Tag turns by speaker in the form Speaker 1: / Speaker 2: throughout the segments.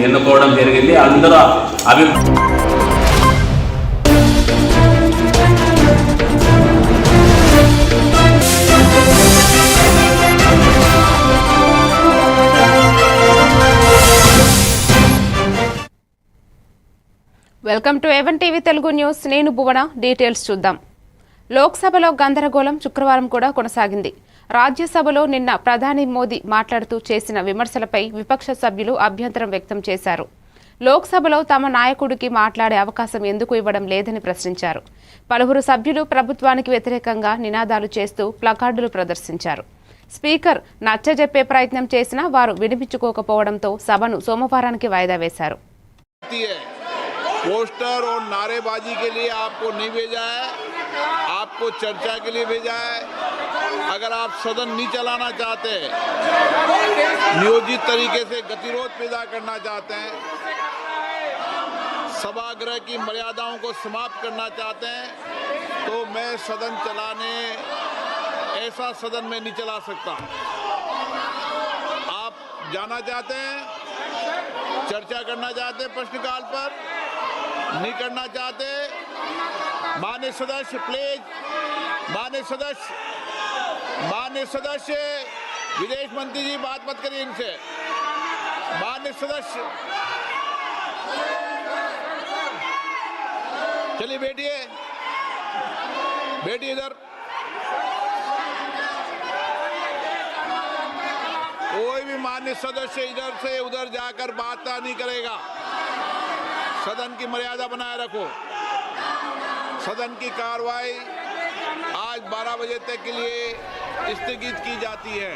Speaker 1: ఎన్నుకోవడం జరిగింది. అందరూ
Speaker 2: welcome to A1 TV Telugu news. నేను భువన. డీటెయిల్స్ చూద్దాం. లోక్సభలో గందరగోళం శుక్రవారం కూడా కొనసాగింది. రాజ్యసభలో నిన్న ప్రధాని మోదీ మాట్లాడుతూ చేసిన విమర్శలపై విపక్ష సభ్యులు అభ్యంతరం వ్యక్తం చేశారు. లోక్సభలో తమ నాయకుడికి మాట్లాడే అవకాశం ఎందుకు ఇవ్వడం లేదని ప్రశ్నించారు. పలువురు సభ్యులు ప్రభుత్వానికి వ్యతిరేకంగా నినాదాలు చేస్తూ ప్లకార్డులు ప్రదర్శించారు. స్పీకర్ నచ్చజెప్పే ప్రయత్నం చేసినా వారు వినిపించుకోకపోవడంతో సభను సోమవారానికి వాయిదా వేశారు.
Speaker 3: पोस्टर और नारेबाजी के लिए आपको नहीं भेजा है, आपको चर्चा के लिए भेजा है। अगर आप सदन नहीं चलाना चाहते, नियोजित तरीके से गतिरोध पैदा करना चाहते हैं, सभागृह की मर्यादाओं को समाप्त करना चाहते हैं, तो मैं सदन चलाने ऐसा सदन में नहीं चला सकता। आप जाना चाहते हैं, चर्चा करना चाहते हैं, प्रश्नकाल पर नहीं करना चाहते, माननीय सदस्य प्लीज, माननीय सदस्य विदेश मंत्री जी बात मत करिए इनसे। माननीय सदस्य चलिए बैठिए इधर। कोई भी माननीय सदस्य इधर से उधर जाकर बात नहीं करेगा। सदन की मर्यादा बनाए रखो। सदन की कार्रवाई आज 12 बजे तक के लिए स्थगित की जाती है.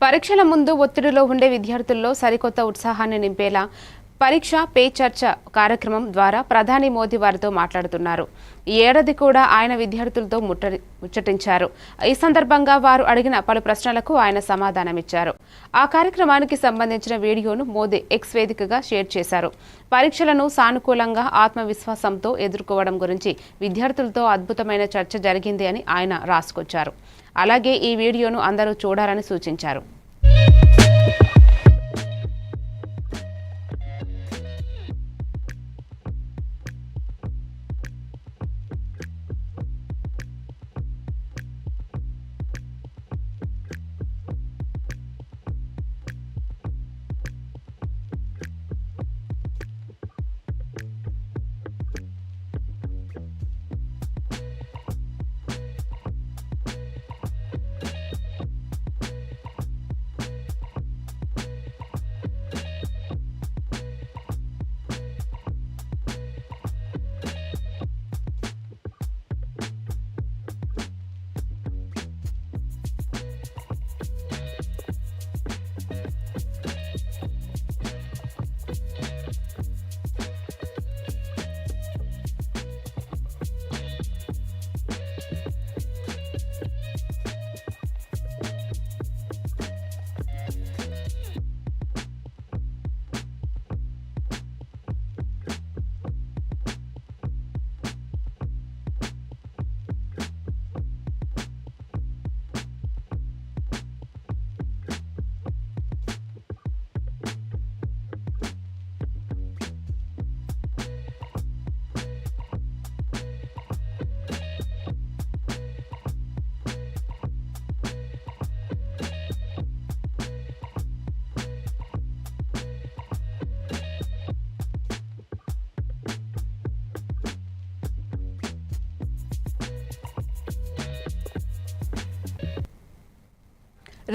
Speaker 2: పరీక్షల ముందు ఒత్తిడిలో ఉండే విద్యార్థుల్లో సరికొత్త ఉత్సాహాన్ని నింపేలా పరీక్ష పే చర్చ కార్యక్రమం ద్వారా ప్రధాని మోదీ వారితో మాట్లాడుతున్నారు. ఈ ఏడాది కూడా ఆయన విద్యార్థులతో ముచ్చటించారు. ఈ సందర్భంగా వారు అడిగిన పలు ప్రశ్నలకు ఆయన సమాధానమిచ్చారు. ఆ కార్యక్రమానికి సంబంధించిన వీడియోను మోదీ ఎక్స్ వేదికగా షేర్ చేశారు. పరీక్షలను సానుకూలంగా ఆత్మవిశ్వాసంతో ఎదుర్కోవడం గురించి విద్యార్థులతో అద్భుతమైన చర్చ జరిగింది అని ఆయన రాసుకొచ్చారు. అలాగే ఈ వీడియోను అందరూ చూడాలని సూచించారు.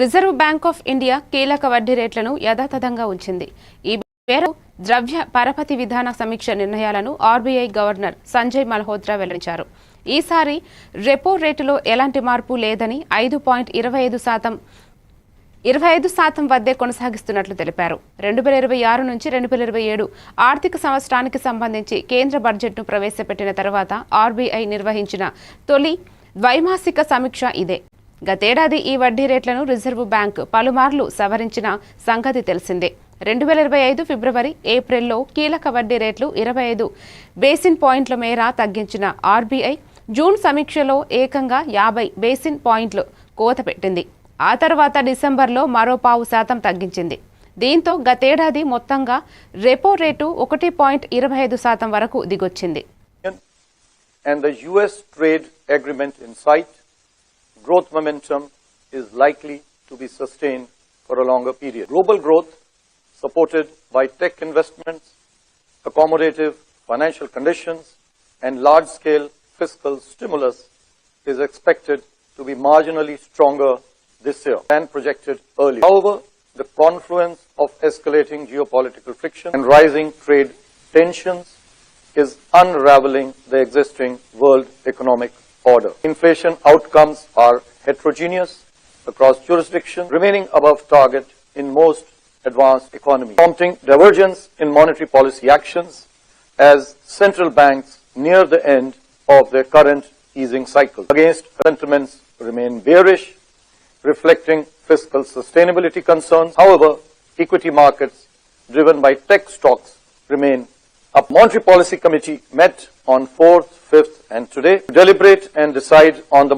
Speaker 2: రిజర్వ్ బ్యాంక్ ఆఫ్ ఇండియా కీలక వడ్డీ రేట్లను యథాతథంగా ఉంచింది. ఈ మేరకు ద్రవ్య పరపతి విధాన సమీక్ష నిర్ణయాలను ఆర్బీఐ గవర్నర్ సంజయ్ మల్హోత్రా వెల్లడించారు. ఈసారి రెపో రేటులో ఎలాంటి మార్పు లేదని 5.25% వద్దే కొనసాగిస్తున్నట్లు తెలిపారు. 2026 నుంచి 2027 ఆర్థిక సంవత్సరానికి సంబంధించి కేంద్ర బడ్జెట్ను ప్రవేశపెట్టిన తర్వాత ఆర్బీఐ నిర్వహించిన తొలి ద్వైమాసిక సమీక్ష ఇదే. గతేడాది ఈ వడ్డీ రేట్లను రిజర్వ్ బ్యాంక్ పలుమార్లు సవరించిన సంగతి తెలిసిందే. 2025 ఫిబ్రవరి, ఏప్రిల్లో కీలక వడ్డీ రేట్లు 25 బేసిన్ పాయింట్ల మేర తగ్గించిన ఆర్బీఐ జూన్ సమీక్షలో ఏకంగా 50 బేసిన్ పాయింట్లు కోత పెట్టింది. ఆ తర్వాత డిసెంబర్లో మరో 0.5% తగ్గించింది. దీంతో గతేడాది మొత్తంగా రెపో రేటు 1.25% వరకు దిగొచ్చింది.
Speaker 1: And the US trade agreement in sight, growth momentum is likely to be sustained for a longer period. Global growth, supported by tech investments, accommodative financial conditions, and large-scale fiscal stimulus, is expected to be marginally stronger this year than projected earlier. However, the confluence of escalating geopolitical friction and rising trade tensions is unraveling the existing world economic order. Inflation outcomes are heterogeneous across jurisdictions, remaining above target in most advanced economies, prompting divergence in monetary policy actions as central banks near the end of their current easing cycle. Against sentiments remain bearish, reflecting fiscal sustainability concerns. However, equity markets driven by tech stocks remain up. Monetary Policy Committee met on 4th, 5th and today to deliberate and decide on the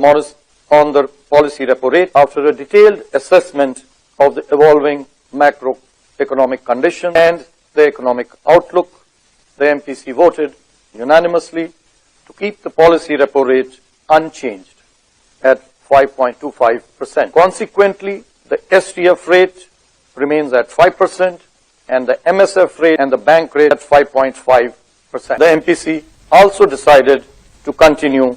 Speaker 1: policy repo rate. After a detailed assessment of the evolving macroeconomic condition and the economic outlook, the MPC voted unanimously to keep the policy repo rate unchanged at 5.25%. Consequently, the STF rate remains at 5% and the MSF rate and the bank rate at 5.5%. The MPC also decided to continue.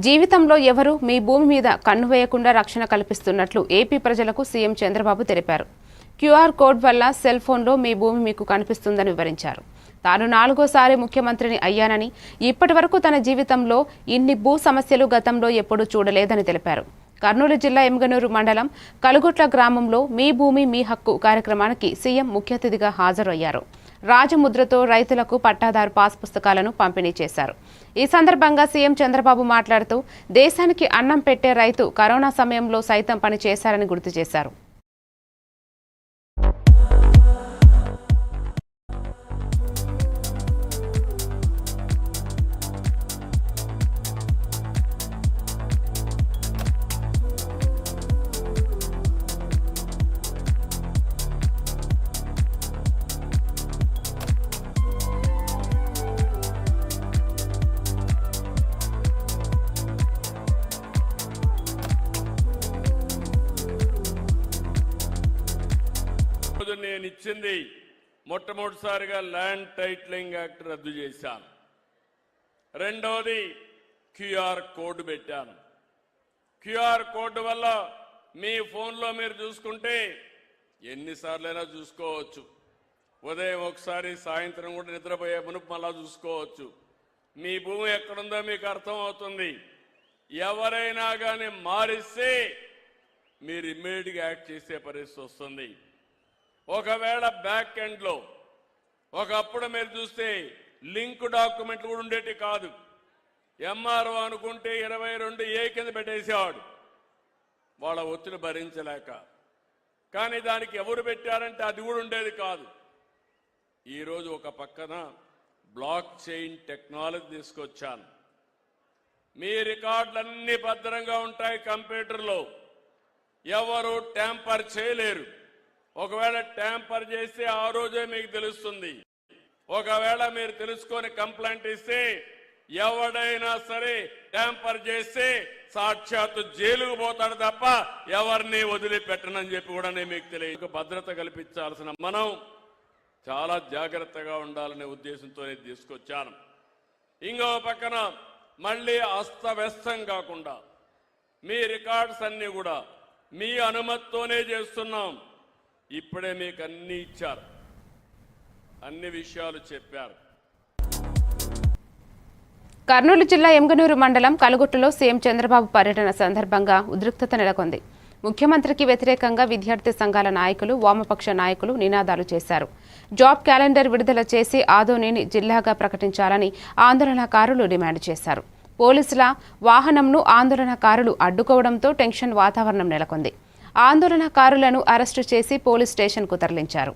Speaker 2: జీవితంలో ఎవరు మీ భూమి మీద కన్ను వేయకుండా రక్షణ కల్పిస్తున్నట్లు AP ప్రజలకు CM Chandrababu తెలిపారు. QR code వల్ల సెల్ ఫోన్లో మీ భూమి మీకు కనిపిస్తుందని వివరించారు. తాను 4వ ముఖ్యమంత్రిని అయ్యానని, ఇప్పటి వరకు తన జీవితంలో ఇన్ని భూ సమస్యలు గతంలో ఎప్పుడూ చూడలేదని తెలిపారు. కర్నూలు జిల్లా ఎమ్గనూరు మండలం కలుగుట్ల గ్రామంలో మీ భూమి మీ హక్కు కార్యక్రమానికి సీఎం ముఖ్య అతిథిగా హాజరయ్యారు. రాజముద్రతో రైతులకు పట్టాదారు పాస్ పుస్తకాలను పంపిణీ చేశారు. ఈ సందర్భంగా సీఎం చంద్రబాబు మాట్లాడుతూ దేశానికి అన్నం పెట్టే రైతు కరోనా సమయంలో సైతం పని చేశారని గుర్తు చేశారు.
Speaker 4: నేను ఇచ్చింది మొట్టమొదటిసారిగా ల్యాండ్ టైటిలింగ్ యాక్ట్ రద్దు చేశాను. రెండవది క్యూఆర్ కోడ్ పెట్టాను. క్యూఆర్ కోడ్ వల్ల మీ ఫోన్లో మీరు చూసుకుంటే ఎన్నిసార్లైనా చూసుకోవచ్చు. ఉదయం ఒకసారి, సాయంత్రం కూడా నిద్రపోయే మునుపు మళ్ళా చూసుకోవచ్చు. మీ భూమి ఎక్కడుందో మీకు అర్థం అవుతుంది. ఎవరైనా కానీ మారిస్తే మీరు ఇమ్మీడియట్గా యాక్ట్ చేసే పరిస్థితి వస్తుంది. ఒకవేళ బ్యాక్ ఎండ్లో ఒకప్పుడు మీరు చూస్తే లింక్ డాక్యుమెంట్లు కూడా ఉండేటి కాదు. ఎంఆర్ఓ అనుకుంటే 22A కింద పెట్టేసేవాడు వాళ్ళ ఒత్తిడి భరించలేక. కానీ దానికి ఎవరు పెట్టారంటే అది కూడా ఉండేది కాదు. ఈరోజు ఒక పక్కన బ్లాక్ చైన్ టెక్నాలజీ తీసుకొచ్చాను. మీ రికార్డులన్నీ భద్రంగా ఉంటాయి కంప్యూటర్లో, ఎవరు ట్యాంపర్ చేయలేరు. ఒకవేళ ట్యాంపర్ చేస్తే ఆ రోజే మీకు తెలుస్తుంది. ఒకవేళ మీరు తెలుసుకొని కంప్లైంట్ ఇస్తే ఎవడైనా సరే ట్యాంపర్ చేస్తే సాక్షాత్తు జైలుకు పోతాడు తప్ప ఎవరిని వదిలిపెట్టనని చెప్పి కూడా మీకు తెలియదు. భద్రత కల్పించాల్సిన మనం చాలా జాగ్రత్తగా ఉండాలనే ఉద్దేశంతో తీసుకొచ్చాను. ఇంకో పక్కన మళ్ళీ అస్తవ్యస్తం కాకుండా మీ రికార్డ్స్ అన్ని కూడా మీ అనుమతితోనే చేస్తున్నాం. ఇప్పుడే మీకు అన్ని ఇచ్చారు, అన్ని విషయాలు చెప్పారు.
Speaker 2: కర్నూలు జిల్లా ఎమ్గనూరు మండలం కలుగుట్టులో సీఎం చంద్రబాబు పర్యటన సందర్భంగా ఉద్రిక్తత నెలకొంది. ముఖ్యమంత్రికి వ్యతిరేకంగా విద్యార్థి సంఘాల నాయకులు, వామపక్ష నాయకులు నినాదాలు చేశారు. జాబ్ క్యాలెండర్ విడుదల చేసి ఆదోనిని జిల్లాగా ప్రకటించాలని ఆందోళనకారులు డిమాండ్ చేశారు. పోలీసుల వాహనంను ఆందోళనకారులు అడ్డుకోవడంతో టెన్షన్ వాతావరణం నెలకొంది. ఆందోళనకారులను అరెస్టు చేసి పోలీస్ స్టేషన్కు తరలించారు.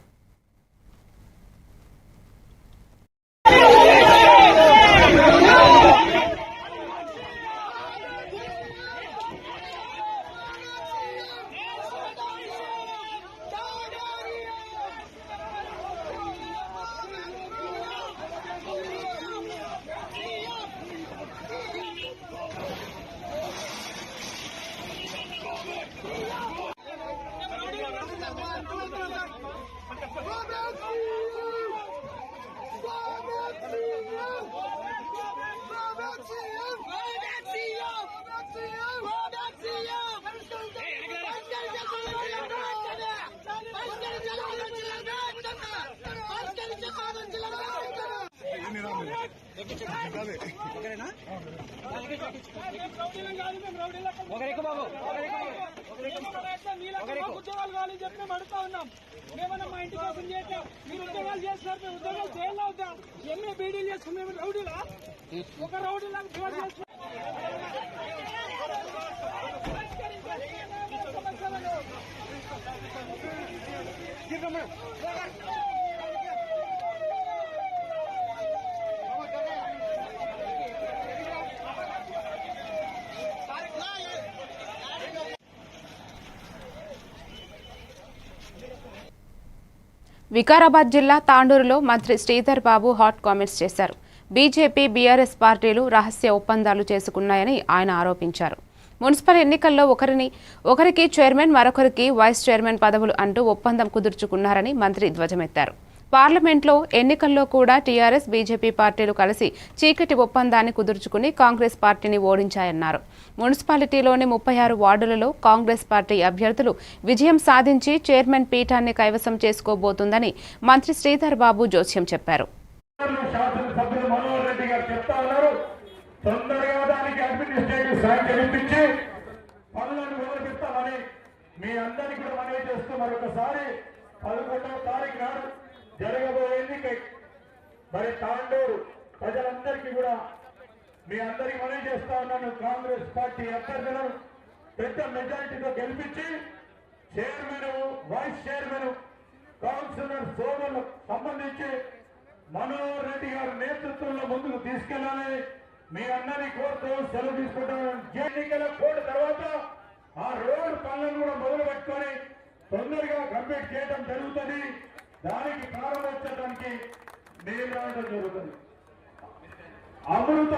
Speaker 5: ఉద్యోగాలు కావాలని చెప్పి మేము అడుగుతా ఉన్నాం. మేమన్నా మా ఇంటి కోసం చేయట్లా, మీరు ఉద్యోగాలు చేస్తున్నారు, మేము ఉద్యోగాలు చేయాలా వద్దా? ఎంఏ బీడీలు చేసుకుని మేము రౌడీలా? ఒక రౌడీలా
Speaker 2: వికారాబాద్ జిల్లా తాండూరులో మంత్రి శ్రీధర్ బాబు హాట్ కామెంట్స్ చేశారు. బీజేపీ, బీఆర్ఎస్ పార్టీలు రహస్య ఒప్పందాలు చేసుకున్నాయని ఆయన ఆరోపించారు. మున్సిపల్ ఎన్నికల్లో ఒకరికి చైర్మన్, మరొకరికి వైస్ చైర్మన్ పదవులు అంటూ ఒప్పందం కుదుర్చుకున్నారని మంత్రి ధ్వజమెత్తారు. పార్లమెంట్లో ఎన్నికల్లో కూడా టీఆర్ఎస్, బీజేపీ పార్టీలు కలిసి చీకటి ఒప్పందాన్ని కుదుర్చుకుని కాంగ్రెస్ పార్టీని ఓడించాయన్నారు. మున్సిపాలిటీలోని 36 వార్డులలో కాంగ్రెస్ పార్టీ అభ్యర్థులు విజయం సాధించి చైర్మన్ పీఠాన్ని కైవసం చేసుకోబోతుందని మంత్రి శ్రీధర్ బాబు జోస్యం చెప్పారు.
Speaker 6: జరగబోయే ఎన్నిక మరి తాండూరు ప్రజలందరికీ కూడా మీ అందరికీ మనవి చేస్తా ఉన్నాను. కాంగ్రెస్ పార్టీ అభ్యర్థులను పెద్ద మెజారిటీతో గెలిపించి చైర్మన్, వైస్ చైర్మన్, కౌన్సిలర్ సోదరులకు సంబంధించి మనోహర్ రెడ్డి గారి నేతృత్వంలో ముందుకు తీసుకెళ్లాలని మీ అందరినీ కోరుతూ సెలవు తీసుకుంటాను. ఎన్నికల కోడ్ తర్వాత ఆ రోడ్డు పనులను కూడా మొదలు పెట్టుకొని తొందరగా కంప్లీట్ చేయడం జరుగుతుంది. దానికి ప్రారంభించడానికి నేను రావడం జరుగుతుంది. అమృత్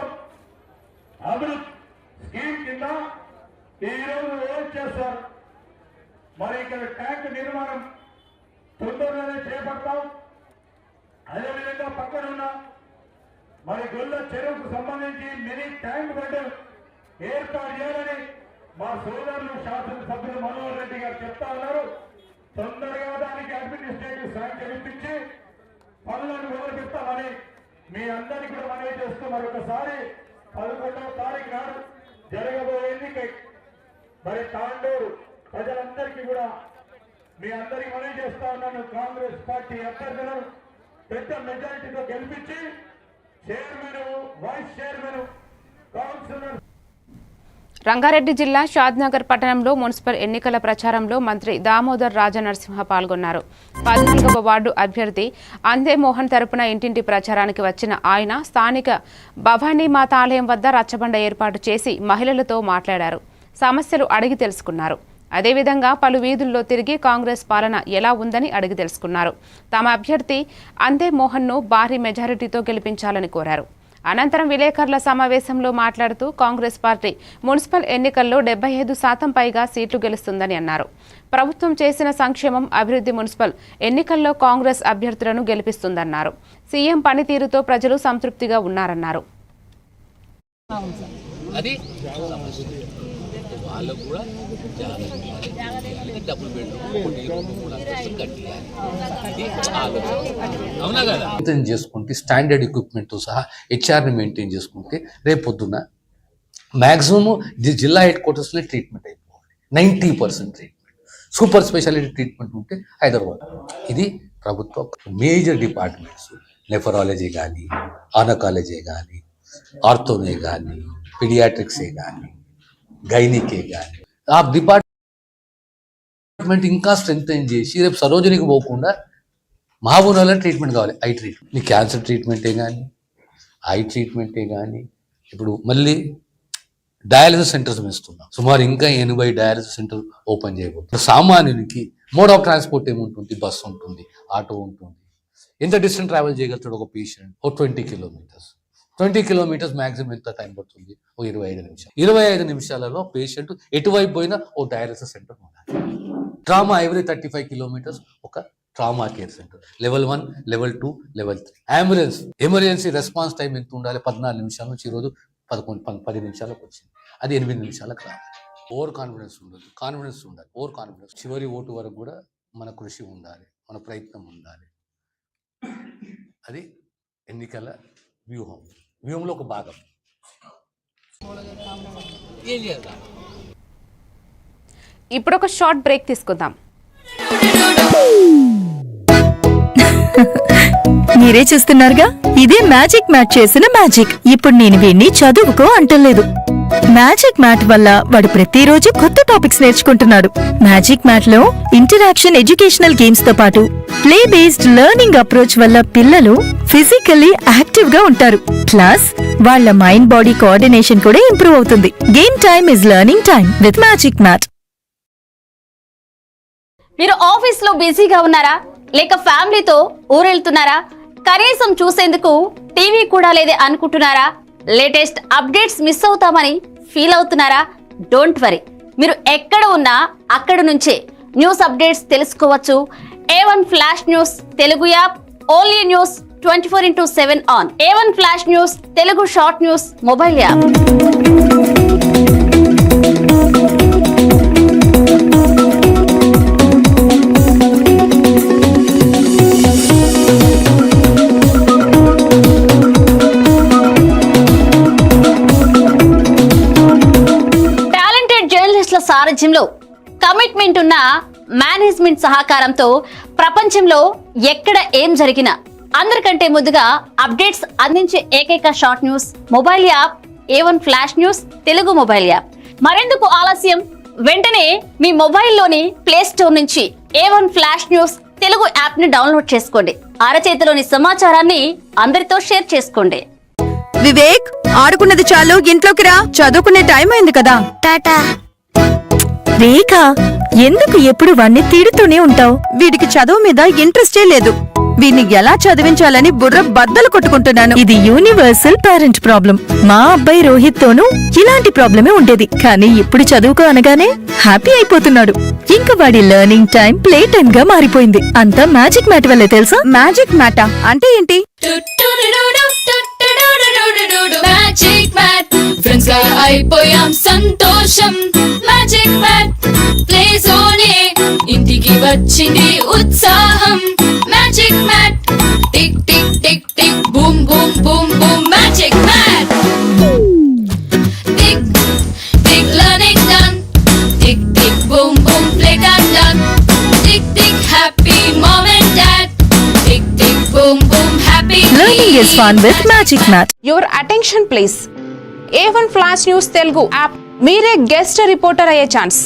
Speaker 6: స్కీమ్ కింద ఈరోజు ఏం చేస్తారు, మరి ఇక్కడ ట్యాంక్ నిర్మాణం తొందరగానే చేపడతాం. అదేవిధంగా పక్కనున్న మరి గొల్ల చెరువుకు సంబంధించి మినీ ట్యాంక్ బండ్ ఏర్పాటు చేయాలని మా సోదరులు శాసనసభ్యులు మనోహర్ రెడ్డి గారు చెప్తా ఉన్నారు. తొందరగా దానికి అడ్మినిస్ట్రేటివ్ శాంక్షన్ ఇప్పించి పనులను మొదలుపెట్టాలని మీ అందరికీ కూడా మనవి చేస్తూ మరొకసారి 11వ తారీఖు నాడు జరగబోయే ఎన్నిక మరి తాండూరు ప్రజలందరికీ కూడా మీ అందరికీ మనవి చేస్తా ఉన్నాను. కాంగ్రెస్ పార్టీ అభ్యర్థులను పెద్ద మెజారిటీతో గెలిపించి chairman, vice chairman, councillor.
Speaker 2: Rangareddy జిల్లా షాద్నగర్ పట్టణంలో మున్సిపల్ ఎన్నికల ప్రచారంలో మంత్రి దామోదర్ రాజనరసింహ పాల్గొన్నారు. 14వ వార్డు అభ్యర్థి అందే మోహన్ తరపున ఇంటింటి ప్రచారానికి వచ్చిన ఆయన స్థానిక భవానీమాత ఆలయం వద్ద రచ్చబండ ఏర్పాటు చేసి మహిళలతో మాట్లాడారు. సమస్యలు అడిగి తెలుసుకున్నారు. అదేవిధంగా పలు వీధుల్లో తిరిగి కాంగ్రెస్ పాలన ఎలా ఉందని అడిగి తెలుసుకున్నారు. తమ అభ్యర్థి అందే మోహన్ను భారీ మెజారిటీతో గెలిపించాలని కోరారు. అనంతరం విలేకరుల సమావేశంలో మాట్లాడుతూ కాంగ్రెస్ పార్టీ మున్సిపల్ ఎన్నికల్లో 75% పైగా సీట్లు గెలుస్తుందని అన్నారు. ప్రభుత్వం చేసిన సంక్షేమం, అభివృద్ధి మున్సిపల్ ఎన్నికల్లో కాంగ్రెస్ అభ్యర్థులను గెలిపిస్తుందన్నారు. సీఎం పనితీరుతో ప్రజలు సంతృప్తిగా ఉన్నారన్నారు.
Speaker 7: చేసుకుంటే స్టాండర్డ్ ఎక్విప్మెంట్ సహా హెచ్ఆర్ని మెయింటైన్ చేసుకుంటే రేపు పొద్దున్న మ్యాక్సిమం జిల్లా హెడ్ క్వార్టర్స్లో ట్రీట్మెంట్ అయిపోవాలి. 90% ట్రీట్మెంట్, సూపర్ స్పెషాలిటీ ట్రీట్మెంట్ ఉంటే హైదరాబాద్. ఇది ప్రభుత్వ మేజర్ డిపార్ట్మెంట్స్, నెఫరాలజీ కానీ, ఆనకాలజీ కానీ, ఆర్థోనే కానీ, పీడియాట్రిక్సే కానీ, గైనికే కానీ ఆ డిపార్ట్మెంట్ ఇంకా స్ట్రెంగ్తెన్ చేసి రేపు సరోజనికి పోకుండా మహబూబ్నగర్లో ట్రీట్మెంట్ కావాలి. ఐ ట్రీట్మెంట్, నీ క్యాన్సర్ ట్రీట్మెంటే కానీ, ఐ ట్రీట్మెంటే కానీ, ఇప్పుడు మళ్ళీ డయాలసిస్ సెంటర్స్ వేస్తున్నాం. సుమారు ఇంకా 80 డయాలసిస్ సెంటర్ ఓపెన్ చేయబోతుంది. సామాన్యునికి మోడ్ ఆఫ్ ట్రాన్స్పోర్ట్ ఏముంటుంది, బస్సు ఉంటుంది, ఆటో ఉంటుంది. ఎంత డిస్టెన్స్ ట్రావెల్ చేయగలుగుతాడు ఒక పేషెంట్? ఓ 20 కిలోమీటర్స్. 20 కిలోమీటర్స్ మ్యాక్సిమం ఎంత టైం పడుతుంది? ఓ 25 నిమిషాలు. 25 నిమిషాలలో పేషెంట్ ఎటువైపు పోయినా ఓ డయాలసిస్ సెంటర్ ఉండాలి. ట్రామా ఎవ్రీ 35 కిలోమీటర్స్ ఒక trauma care centre, level 1, level 2, level 3. Ambulance emergency response time ఎంత ఉండాలి? 14 నిమిషాల నుంచి ఈరోజు 10 నిమిషాలకు వచ్చింది. అది 8 నిమిషాలకు రావాలి. ఓవర్ కాన్ఫిడెన్స్ ఉండదు, కాన్ఫిడెన్స్ ఉండాలి. ఓవర్ కాన్ఫిడెన్స్ చివరి ఓటు వరకు కూడా మన కృషి ఉండాలి, మన ప్రయత్నం ఉండాలి. అది ఎన్నికల వ్యూహంలో ఒక భాగం. ఏం చేద్దాం?
Speaker 2: ఇప్పుడు ఒక షార్ట్ బ్రేక్ తీసుకుందాం.
Speaker 8: మీరే చూస్తున్నారుగా, ఇదే మ్యాజిక్ మ్యాట్ చేసిన మ్యాజిక్. ఇప్పుడు నేను వీణ్ణి చదువుకో అంటలేదు. మ్యాజిక్ మ్యాట్ వల్ల వాడు ప్రతిరోజు కొత్త టాపిక్స్ నేర్చుకుంటున్నాడు. మ్యాజిక్ మ్యాట్ లో ఇంటరాక్షన్ ఎడ్యుకేషనల్ గేమ్స్ తో పాటు ప్లే బేస్డ్ లెర్నింగ్ అప్రోచ్ వల్ల పిల్లలు ఫిజికల్లీ యాక్టివ్ గా ఉంటారు. ప్లస్ వాళ్ళ మైండ్ బాడీ కోఆర్డినేషన్ కూడా ఇంప్రూవ్ అవుతుంది. Game time is learning time with magic mat.
Speaker 9: మీరు ఆఫీస్ లో బిజీగా ఉన్నారా, లేక ఫ్యామిలీతో ఊరెళ్తున్నారా, కనీసం చూసేందుకు టీవీ కూడా లేదే అనుకుంటున్నారా, లేటెస్ట్ అప్డేట్స్ మిస్ అవుతామని ఫీల్ అవుతున్నారా? డోంట్ వరీ, మీరు ఎక్కడ ఉన్నా అక్కడ నుంచే న్యూస్ అప్డేట్స్ తెలుసుకోవచ్చు. A1 flash news Telugu app, only news 24/7 on. A1 flash news Telugu short news mobile app. సారథ్యంలో కమిట్మెంట్ ఉన్న మేనేజ్మెంట్ సహకారంతో ప్రపంచంలో ఎక్కడ ఏం జరిగినా అందరికంటే ముందుగా అప్డేట్స్ అందించే ఏకైక short news mobile app A1 flash news Telugu mobile app. మరెందుకు ఆలస్యం? వెంటనే మీ మొబైల్లోని ప్లే స్టోర్ నుంచి A1 flash news Telugu app ని డౌన్లోడ్ చేసుకోండి. అరచేతిలోని సమాచారాన్ని అందరితో షేర్ చేసుకోండి.
Speaker 8: వివేక్, ఆడుకున్నది చాలు, ఇంట్లోకి రా, చదువుకునే టైం అయింది కదా. టాటా. రేఖ, ఎందుకు ఎప్పుడు వాణ్ణి తిడుతూనే ఉంటావు? వీడికి చదువు మీద ఇంట్రెస్టే లేదు. వీడిని ఎలా చదివించాలని బుర్ర బద్దలు కొట్టుకుంటున్నాను. ఇది యూనివర్సల్ పేరెంట్ ప్రాబ్లం. మా అబ్బాయి రోహిత్ తోనూ ఇలాంటి ప్రాబ్లమే ఉండేది, కానీ ఇప్పుడు చదువుకో అనగానే హ్యాపీ అయిపోతున్నాడు. ఇంకా వాడి లెర్నింగ్ టైం ప్లే టైం గా మారిపోయింది. అంతా మ్యాజిక్ మ్యాట్ వల్లే తెలుసా? మ్యాజిక్ మ్యాటా అంటే ఏంటి?
Speaker 10: మ్యాజిక్ మ్యాట్ ఫ్రెండ్స్ గా అయిపోయాం సంతోషం. మ్యాజిక్ మ్యాట్ ప్లే జోనే ఇంటికి వచ్చింది ఉత్సాహం. Magic mat tick tick tick tick boom boom boom boom. Magic mat tick tick learning done. Tick tick boom boom play time done. Tick tick happy mom and dad. Tick tick boom boom happy.
Speaker 8: Learning is fun with Magic Mat.
Speaker 2: Your attention please. A1 flash news Telugu app. మీరే guest reporter అయ్యే chance.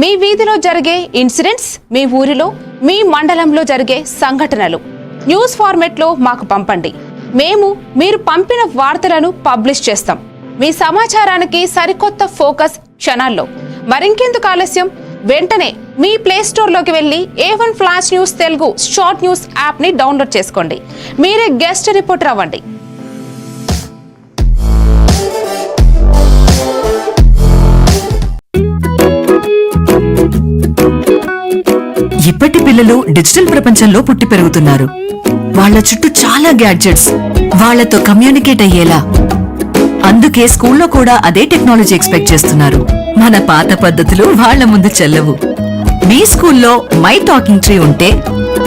Speaker 2: మీ వీధిలో జరిగే incidents, మీ ఊరిలో, మీ మండలంలో జరిగే సంఘటనలు news ఫార్మెట్లో మాకు పంపండి. మేము మీరు పంపిన వార్తలను పబ్లిష్ చేస్తాం. మీ సమాచారానికి సరికొత్త ఫోకస్ క్షణాల్లో. మరింకెందుకు ఆలస్యం? వెంటనే మీ ప్లే స్టోర్లోకి వెళ్ళి A1 flash news Telugu short news యాప్ని డౌన్లోడ్ చేసుకోండి. మీరే గెస్ట్ రిపోర్టర్ అవ్వండి.
Speaker 8: ఇప్పటి పిల్లలు డిజిటల్ ప్రపంచంలో పుట్టి పెరుగుతున్నారు. వాళ్ళ చుట్టూ చాలా గ్యాడ్జెట్స్, వాళ్లతో కమ్యూనికేట్ అయ్యేలా. అందుకే స్కూల్లో కూడా అదే టెక్నాలజీ ఎక్స్పెక్ట్ చేస్తున్నారు. మన పాత పద్ధతులు వాళ్ల ముందు చెల్లవు. మీ స్కూల్లో మై టాకింగ్ ట్రీ ఉంటే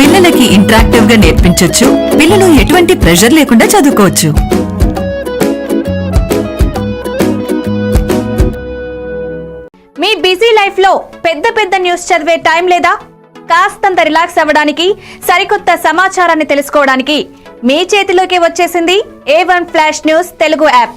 Speaker 8: పిల్లలకి ఇంటరాక్టివ్ గా నేర్పించొచ్చు. పిల్లలు ఎటువంటి ప్రెషర్ లేకుండా చదువుకోవచ్చు.
Speaker 9: మీ బిజీ లైఫ్ లో పెద్ద పెద్ద న్యూస్ చదివే టైం లేదా? కాస్తంత రిలాక్స్ అవ్వడానికి, సరికొత్త సమాచారాన్ని తెలుసుకోవడానికి మీ చేతిలోకి వచ్చేసింది A1 flash news Telugu app.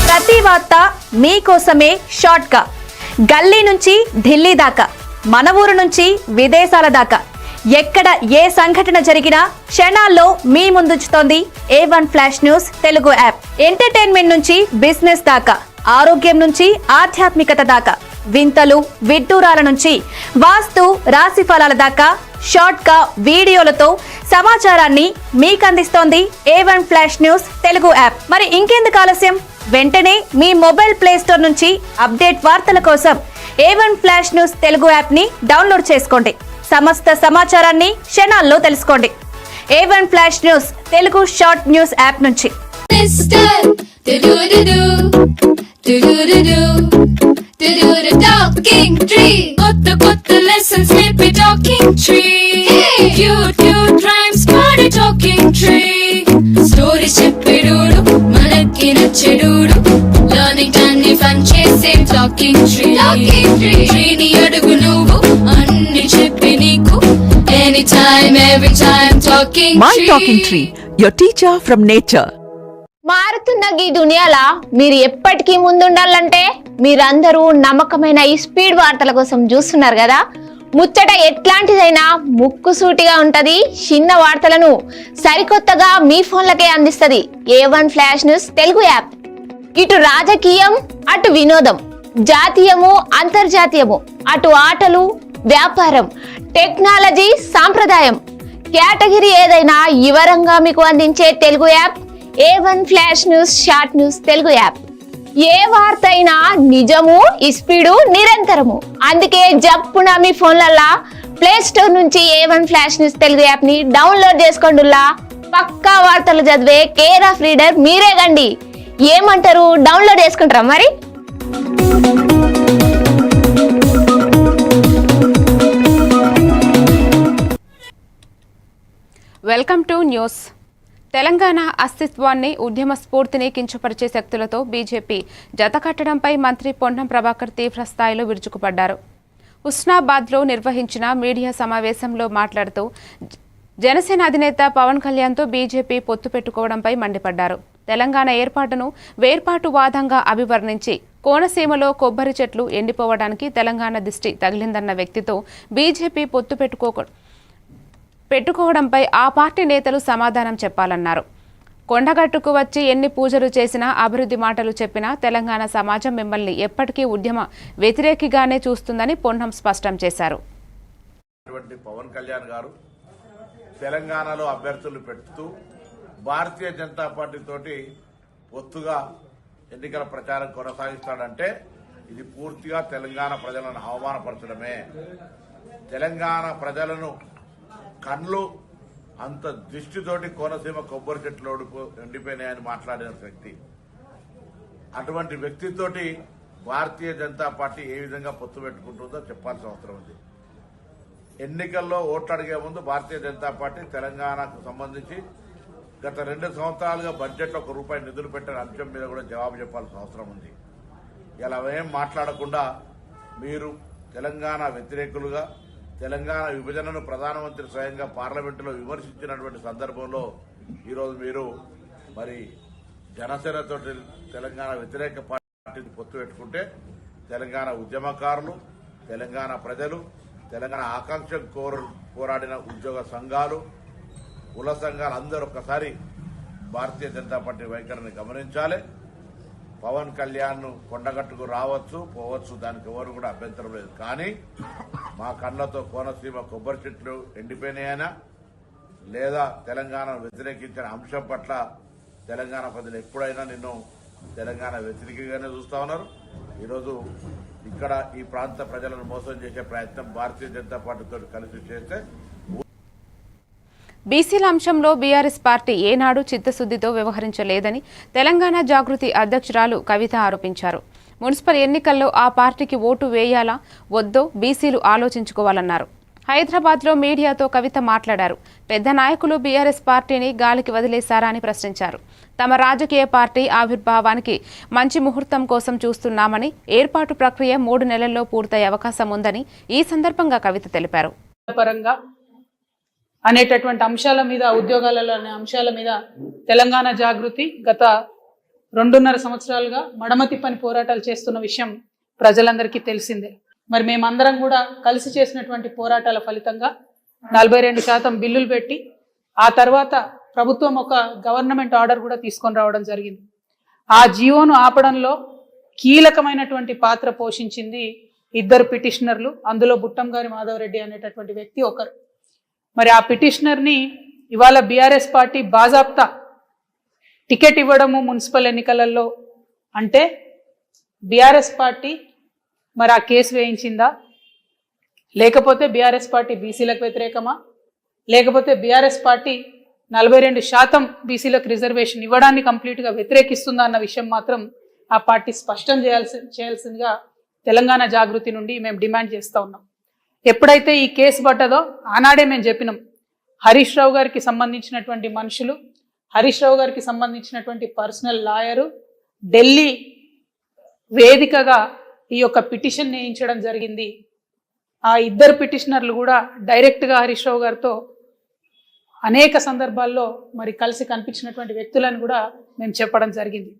Speaker 9: ప్రతి వార్త మీకోసమే షార్ట్ గా. గల్లీ నుంచి ఢిల్లీ దాకా, మన ఊరు నుంచి విదేశాల దాకా, ఎక్కడ ఏ సంఘటన జరిగినా క్షణాల్లో మీ ముందుంచుతోంది A1 flash news Telugu app. Entertainment నుంచి బిజినెస్ దాకా, ఆరోగ్యం నుంచి ఆధ్యాత్మికత దాకా, వింతలు విడ్డూరాల నుంచి వాస్తు రాశి ఫలాల దాకా షార్ట్ గా వీడియోలతో సమాచారాన్ని మీకు అందిస్తోంది A1 flash news Telugu app. మరి ఇంకెందుకు ఆలస్యం? వెంటనే మీ మొబైల్ ప్లే స్టోర్ నుంచి అప్డేట్ వార్తల కోసం A1 flash news Telugu app ని డౌన్లోడ్ చేసుకోండి. సమస్త సమాచారాన్ని క్షణాల్లో తెలుసుకోండి. A1 flash news Telugu short news app నుంచి.
Speaker 10: Talking tree. కొత్త lessons నేర్పే talking tree. Cute rhymes పాడే talking tree. Stories చెప్పేడుడు మనకి నచ్చేడుడు. Learning time fun చేసే talking tree. Tree ని అడుగు నువ్వు అన్ని చెప్పి నీకు. Anytime every time talking tree.
Speaker 11: My talking tree, your teacher from nature.
Speaker 12: మారుతున్న ఈ దునియాలా మీరు ఎప్పటికీ ముందుండాలంటే మీరందరూ నమ్మకమైన ఈ స్పీడ్ వార్తల కోసం చూస్తున్నారు కదా. ముచ్చట ఎట్లాంటిదైనా ముక్కుసూటిగా ఉంటది. చిన్న వార్తలను సరికొత్తగా మీ ఫోన్లకే అందిస్తది A1 flash news Telugu app. ఇటు రాజకీయం, అటు వినోదం, జాతీయము, అంతర్జాతీయము, అటు ఆటలు, వ్యాపారం, టెక్నాలజీ, సాంప్రదాయం, కేటగిరీ ఏదైనా వివరంగా మీకు అందించే Telugu app A1 flash news short news Telugu app. ఏ వార్త అయినా నిజము, స్పీడు, నిరంతరము. అందుకే జప్పున మీ ఫోన్లల్లా ప్లే స్టోర్ నుంచి A1 flash news Telugu app ని డౌన్లోడ్ చేసుకోండిలా. పక్కా వార్తలు చదివే కేర్ ఆఫ్ రీడర్ మీరే గండి. ఏమంటారు, డౌన్లోడ్ చేసుకుంటారా మరి?
Speaker 2: Welcome to news. తెలంగాణ అస్తిత్వాన్ని, ఉద్యమ స్ఫూర్తిని కించపరిచే శక్తులతో బీజేపీ జతకట్టడంపై మంత్రి పొన్నం ప్రభాకర్ తీవ్ర స్థాయిలో విరుచుకుపడ్డారు. హుస్నాబాద్లో నిర్వహించిన మీడియా సమావేశంలో మాట్లాడుతూ జనసేన అధినేత పవన్ కళ్యాణ్తో బీజేపీ పొత్తు పెట్టుకోవడంపై మండిపడ్డారు. తెలంగాణ ఏర్పాటును వేర్పాటువాదంగా అభివర్ణించి కోనసీమలో కొబ్బరి చెట్లు ఎండిపోవడానికి తెలంగాణ దిష్టి తగిలిందన్న వ్యక్తితో బీజేపీ పొత్తు పెట్టుకోవడంపై ఆ పార్టీ నేతలు సమాధానం చెప్పాలన్నారు. కొండగట్టుకు వచ్చి ఎన్ని పూజలు చేసినా, అభివృద్ధి మాటలు చెప్పినా తెలంగాణ సమాజం మిమ్మల్ని ఎప్పటికీ ఉద్యమ వ్యతిరేకిగానే చూస్తుందని పొన్నం స్పష్టం చేశారు.
Speaker 3: పవన్ కళ్యాణ్ గారు తెలంగాణలో అభ్యర్థులు పెడుతూ భారతీయ జనతా పార్టీ తోటి ఒత్తుగా ఎన్నికల ప్రచారం కొనసాగిస్తాడంటే ఇది పూర్తిగా తెలంగాణ ప్రజలను అవమానపరచడమే. తెలంగాణ ప్రజలను కళ్ళు అంత దృష్టితోటి కోనసీమ కొబ్బరి చెట్లు ఎండిపోయినాయని మాట్లాడిన వ్యక్తి. అటువంటి వ్యక్తితోటి భారతీయ జనతా పార్టీ ఏ విధంగా పొత్తు పెట్టుకుంటుందో చెప్పాల్సిన అవసరం ఉంది. ఎన్నికల్లో ఓట్లు అడిగే ముందు భారతీయ జనతా పార్టీ తెలంగాణకు సంబంధించి గత 2 సంవత్సరాలుగా బడ్జెట్లో ₹1 నిధులు పెట్టిన అంశం మీద కూడా జవాబు చెప్పాల్సిన అవసరం ఉంది. ఇలా ఏం మాట్లాడకుండా మీరు తెలంగాణ వ్యతిరేకులుగా, తెలంగాణ విభజనను ప్రధానమంత్రి స్వయంగా పార్లమెంటులో విమర్శించినటువంటి సందర్భంలో ఈరోజు మీరు మరి జనసేనతో తెలంగాణ వ్యతిరేక పార్టీని పొత్తు పెట్టుకుంటే తెలంగాణ ఉద్యమకారులు, తెలంగాణ ప్రజలు, తెలంగాణ ఆకాంక్ష పోరాడిన ఉద్యోగ సంఘాలు, కుల సంఘాలు అందరూ ఒక్కసారి భారతీయ జనతా పార్టీ వైఖరిని గమనించాలి. పవన్ కళ్యాణ్ కొండగట్టుకు రావచ్చు, పోవచ్చు, దానికి ఎవరు కూడా అభ్యంతరం లేదు. కానీ మా కళ్ళతో కోనసీమ కొబ్బరి చెట్లు ఎండిపోయినాయనా లేదా తెలంగాణ వ్యతిరేకించిన అంశం పట్ల తెలంగాణ ప్రజలు ఎప్పుడైనా నిన్ను తెలంగాణ వ్యతిరేకంగానే చూస్తా ఉన్నారు. ఈరోజు ఇక్కడ ఈ ప్రాంత ప్రజలను మోసం చేసే ప్రయత్నం భారతీయ జనతా పార్టీతో కలిసి చేస్తే
Speaker 2: బీసీల అంశంలో బీఆర్ఎస్ పార్టీ ఏనాడు చిత్తశుద్దితో వ్యవహరించలేదని తెలంగాణ జాగృతి అధ్యక్షురాలు కవిత ఆరోపించారు. మున్సిపల్ ఎన్నికల్లో ఆ పార్టీకి ఓటు వేయాలా వద్దో బీసీలు ఆలోచించుకోవాలన్నారు. హైదరాబాద్లో మీడియాతో కవిత మాట్లాడారు. పెద్ద నాయకులు బీఆర్ఎస్ పార్టీని గాలికి వదిలేశారా అని ప్రశ్నించారు. తమ రాజకీయ పార్టీ ఆవిర్భావానికి మంచి ముహూర్తం కోసం చూస్తున్నామని, ఏర్పాటు ప్రక్రియ 3 నెలల్లో పూర్తయ్యే అవకాశం ఉందని ఈ సందర్భంగా కవిత తెలిపారు.
Speaker 5: అనేటటువంటి అంశాల మీద, ఉద్యోగాలలో అనే అంశాల మీద తెలంగాణ జాగృతి గత 2.5 సంవత్సరాలుగా మడమతి పని పోరాటాలు చేస్తున్న విషయం ప్రజలందరికీ తెలిసిందే. మరి మేమందరం కూడా కలిసి చేసినటువంటి పోరాటాల ఫలితంగా 42% బిల్లులు పెట్టి ఆ తర్వాత ప్రభుత్వం ఒక గవర్నమెంట్ ఆర్డర్ కూడా తీసుకొని రావడం జరిగింది. ఆ జీవోను ఆపడంలో కీలకమైనటువంటి పాత్ర పోషించింది 2 పిటిషనర్లు. అందులో బుట్టంగారి మాధవరెడ్డి అనేటటువంటి వ్యక్తి ఒకరు. మరి ఆ పిటిషనర్ని ఇవాళ బీఆర్ఎస్ పార్టీ బాజాప్తా టికెట్ ఇవ్వడము మున్సిపల్ ఎన్నికలలో అంటే బీఆర్ఎస్ పార్టీ మరి ఆ కేసు వేయించిందా, లేకపోతే బీఆర్ఎస్ పార్టీ బీసీలకు వ్యతిరేకమా, లేకపోతే బీఆర్ఎస్ పార్టీ 42% బీసీలకు రిజర్వేషన్ ఇవ్వడాన్ని కంప్లీట్గా వ్యతిరేకిస్తుందా అన్న విషయం మాత్రం ఆ పార్టీ స్పష్టం చేయాల్సిందిగా తెలంగాణ జాగృతి నుండి మేము డిమాండ్ చేస్తూ ఉన్నాం. ఎప్పుడైతే ఈ కేసు పడ్డదో ఆనాడే మేము చెప్పినాం, హరీష్ రావు గారికి సంబంధించినటువంటి మనుషులు, హరీష్ రావు గారికి సంబంధించినటువంటి పర్సనల్ లాయరు ఢిల్లీ వేదికగా ఈ యొక్క పిటిషన్ వేయించడం జరిగింది. ఆ ఇద్దరు పిటిషనర్లు కూడా డైరెక్ట్గా హరీష్ రావు గారితో అనేక సందర్భాల్లో మరి కలిసి కనిపించినటువంటి వ్యక్తులను కూడా మేము చెప్పడం జరిగింది.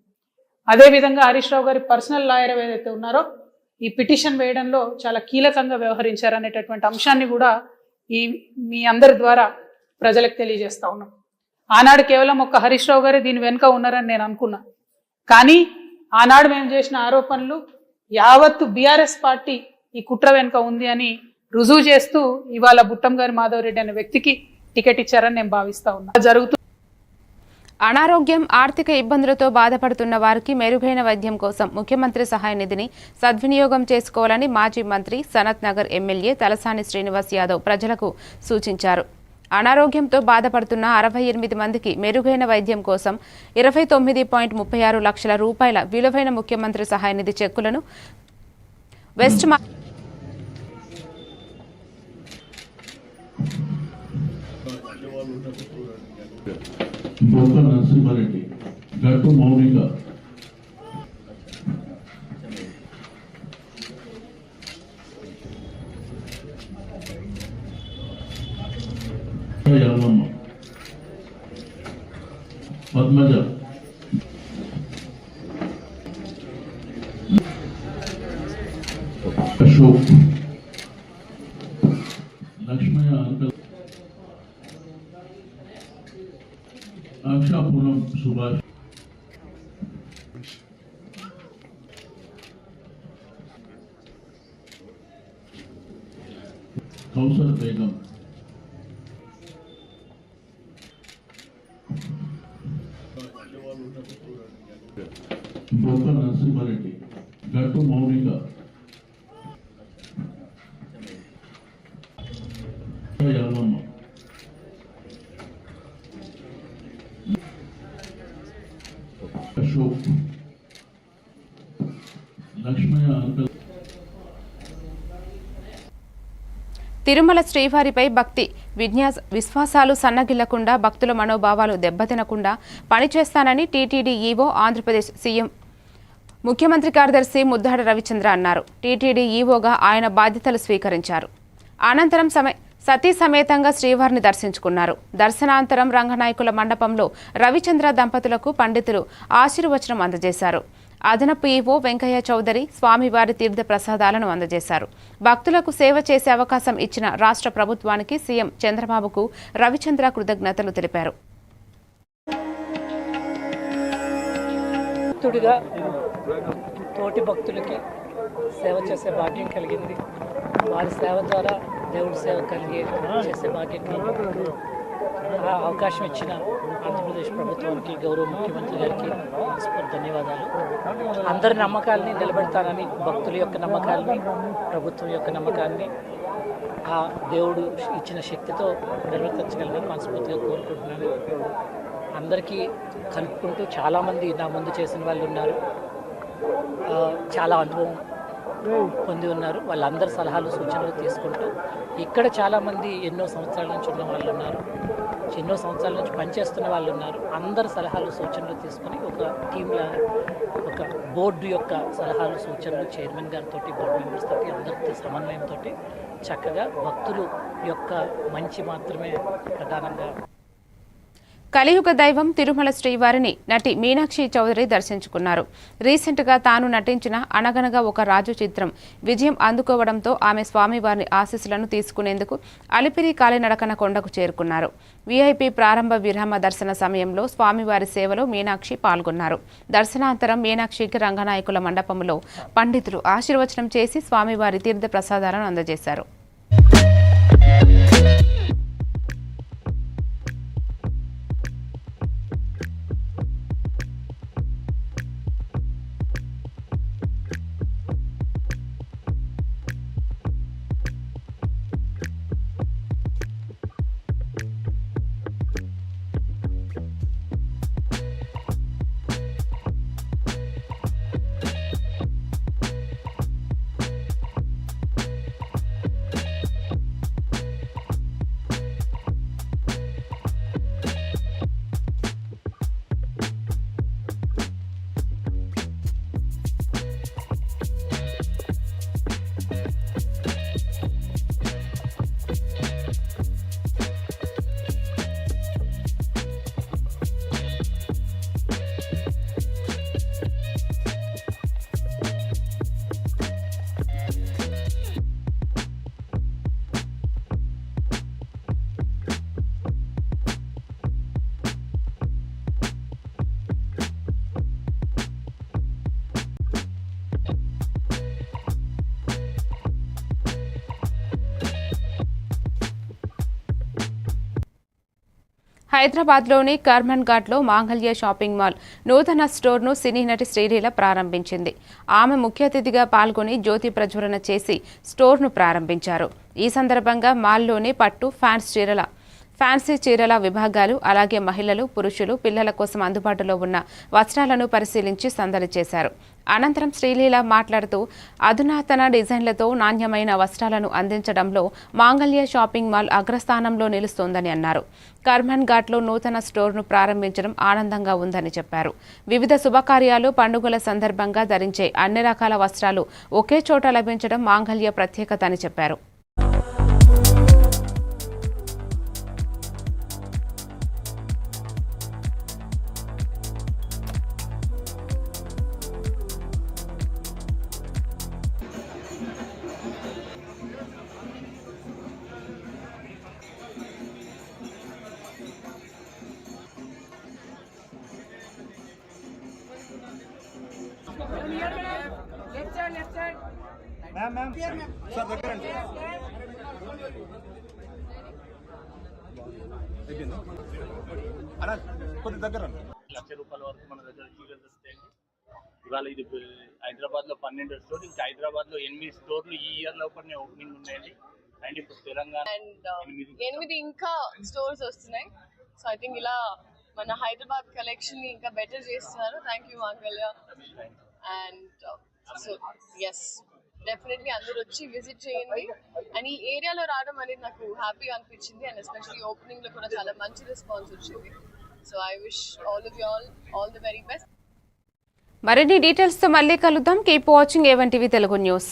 Speaker 5: అదేవిధంగా హరీష్ రావు గారి పర్సనల్ లాయర్ ఏదైతే ఉన్నారో ఈ పిటిషన్ వేయడంలో చాలా కీలకంగా వ్యవహరించారనేటటువంటి అంశాన్ని కూడా మీ అందరి ద్వారా ప్రజలకు తెలియజేస్తా ఉన్నాం. ఆనాడు కేవలం ఒక్క హరీష్ రావు గారే దీని వెనుక ఉన్నారని నేను అనుకున్నా, కానీ ఆనాడు మేము చేసిన ఆరోపణలు యావత్తు బీఆర్ఎస్ పార్టీ ఈ కుట్ర వెనుక ఉంది అని రుజువు చేస్తూ ఇవాళ బుట్టంగారి మాధవరెడ్డి అనే వ్యక్తికి టికెట్ ఇచ్చారని నేను భావిస్తా ఉన్నా. జరుగుతూ
Speaker 2: అనారోగ్యం, ఆర్థిక ఇబ్బందులతో బాధపడుతున్న వారికి మెరుగైన వైద్యం కోసం ముఖ్యమంత్రి సహాయ నిధిని సద్వినియోగం చేసుకోవాలని మాజీ మంత్రి సనత్ నగర్ ఎమ్మెల్యే తలసాని శ్రీనివాస్ యాదవ్ ప్రజలకు సూచించారు. అనారోగ్యంతో బాధపడుతున్న 68 మందికి మెరుగైన వైద్యం కోసం 29.36 లక్షల రూపాయల విలువైన ముఖ్యమంత్రి సహాయ నిధి చెక్కులను వెస్ట్
Speaker 6: బొక్క నరసింహారెడ్డి, గట్టు మౌనిక, యామమ్మ, పద్మజ, అశోక్, లక్ష్మయ్య అంకల్, అక్షాపురం సుభాష్, కౌసర్ బేగం, బొక్క నరసింహారెడ్డి, గట్టు మౌనిక, యామమ్మ, అశోక్, లక్ష్మయ్య అంకల్.
Speaker 2: తిరుమల శ్రీవారిపై భక్తి విశ్వాసాలు సన్నగిల్లకుండా, భక్తుల మనోభావాలు దెబ్బతినకుండా పనిచేస్తానని టీటీడీ ఈవో ఆంధ్రప్రదేశ్ సీఎం ముఖ్యమంత్రి కార్యదర్శి ముద్దాడ రవిచంద్ర అన్నారు. టీటీడీ ఈవోగా ఆయన బాధ్యతలు స్వీకరించారు. అనంతరం సతీ సమేతంగా శ్రీవారిని దర్శించుకున్నారు. దర్శనాంతరం రంగనాయకుల మండపంలో రవిచంద్ర దంపతులకు పండితులు ఆశీర్వచనం అందజేశారు. అదనపు ఈవో వెంకయ్య చౌదరి స్వామివారి తీర్థ ప్రసాదాలను అందజేశారు. భక్తులకు సేవ చేసే అవకాశం ఇచ్చిన రాష్ట్ర ప్రభుత్వానికి సీఎం చంద్రబాబుకు రవిచంద్ర కృతజ్ఞతలు తెలిపారు.
Speaker 13: భక్తుడిగా తోటి భక్తులకి సేవ చేసే భాగ్యం కలిగింది. వారి సేవ ద్వారా దేవుడి సేవ చేసే భాగ్యం కలిగింది. ఆ అవకాశం ఇచ్చిన ఆంధ్రప్రదేశ్ ప్రభుత్వానికి, గౌరవ ముఖ్యమంత్రి గారికి ధన్యవాదాలు. అందరి నమ్మకాలని నిలబెడతానని, భక్తుల యొక్క నమ్మకాలని, ప్రభుత్వం యొక్క నమ్మకాన్ని ఆ దేవుడు ఇచ్చిన శక్తితో నిర్వర్తించగలని మనస్ఫూర్తిగా కోరుకుంటున్నాను. అందరికీ కలుపుకుంటూ చాలామంది నా ముందు చేసిన వాళ్ళు ఉన్నారు, చాలా అనుభవం పొంది ఉన్నారు. వాళ్ళందరి సలహాలు సూచనలు తీసుకుంటూ ఇక్కడ చాలామంది ఎన్నో సంవత్సరాల నుంచి ఉన్న వాళ్ళు ఉన్నారు, ఎన్నో సంవత్సరాల నుంచి పనిచేస్తున్న వాళ్ళు ఉన్నారు. అందరి సలహాలు సూచనలు తీసుకొని ఒక టీంలా, ఒక బోర్డు యొక్క సలహాలు సూచనలు చైర్మన్ గారితో, బోర్డు మెంబర్స్ తోటి, అందరితో సమన్వయంతో చక్కగా భక్తులు యొక్క మంచి మాత్రమే ప్రధానంగా.
Speaker 2: కలియుగ దైవం తిరుమల శ్రీవారిని నటి మీనాక్షి చౌదరి దర్శించుకున్నారు. రీసెంట్గా తాను నటించిన అనగనగా ఒక రాజు చిత్రం విజయం అందుకోవడంతో ఆమె స్వామివారిని ఆశీస్సులను తీసుకునేందుకు అలిపిరి కాలినడకన కొండకు చేరుకున్నారు. వీఐపీ ప్రారంభ విరామ దర్శన సమయంలో స్వామివారి సేవలో మీనాక్షి పాల్గొన్నారు. దర్శనాంతరం మీనాక్షికి రంగనాయకుల మండపంలో పండితులు ఆశీర్వచనం చేసి స్వామివారి తీర్థ ప్రసాదాలను అందజేశారు. హైదరాబాద్లోని కర్మన్ ఘాట్లో మాంగళ్య షాపింగ్ మాల్ నూతన స్టోర్ను సినీ నటి శ్రీలీల ప్రారంభించింది. ఆమె ముఖ్య అతిథిగా పాల్గొని జ్యోతి ప్రజ్వలన చేసి స్టోర్ను ప్రారంభించారు. ఈ సందర్భంగా మాల్లోని పట్టు ఫ్యాన్సీ చీరల విభాగాలు, అలాగే మహిళలు, పురుషులు, పిల్లల కోసం అందుబాటులో ఉన్న వస్త్రాలను పరిశీలించి సందడి చేశారు. అనంతరం శ్రీలీల మాట్లాడుతూ అధునాతన డిజైన్లతో నాణ్యమైన వస్త్రాలను అందించడంలో మాంగళ్య షాపింగ్ మాల్ అగ్రస్థానంలో నిలుస్తోందని అన్నారు. కర్మన్ ఘాట్లో నూతన స్టోర్ను ప్రారంభించడం ఆనందంగా ఉందని చెప్పారు. వివిధ శుభకార్యాలు, పండుగల సందర్భంగా ధరించే అన్ని రకాల వస్త్రాలు ఒకే చోట లభించడం మాంగళ్య ప్రత్యేకత అని చెప్పారు.
Speaker 14: లక్ష రూపాయల వరకు మన దగ్గర చీరలు దొరుకుతాయండి. ఇవాళ ఇది హైదరాబాద్ లో 12 స్టోర్లు, ఇంకా హైదరాబాద్ లో 8 స్టోర్లు ఈ ఇయర్ లోపలనే ఓపెనింగ్ ఉన్నాయండి. అండ్ ఇప్పుడు తెలంగాణ
Speaker 15: 8 ఇంకా స్టోర్స్ వస్తున్నాయి. సో ఐ థింక్ ఇలా మన హైదరాబాద్ కలెక్షన్ ని ఇంకా బెటర్ చేస్తున్నారు. థ్యాంక్ యూ మాంగళ్య. అండ్ సో ఎస్, డెఫినెట్లీ అందరూ వచ్చి విజిట్ చేయండి. అండ్ ఈ ఏరియాలో రావడం అనేది నాకు హ్యాపీగా అనిపించింది. అండ్ ఎస్పెషల్లీ ఓపెనింగ్ లో కూడా చాలా మంచి రెస్పాన్స్ వచ్చింది. So I wish all of you all the very best.
Speaker 2: మరిన్ని డీటెయిల్స్ తో మళ్ళీ కలుద్దాం. Keep watching A1 TV Telugu news.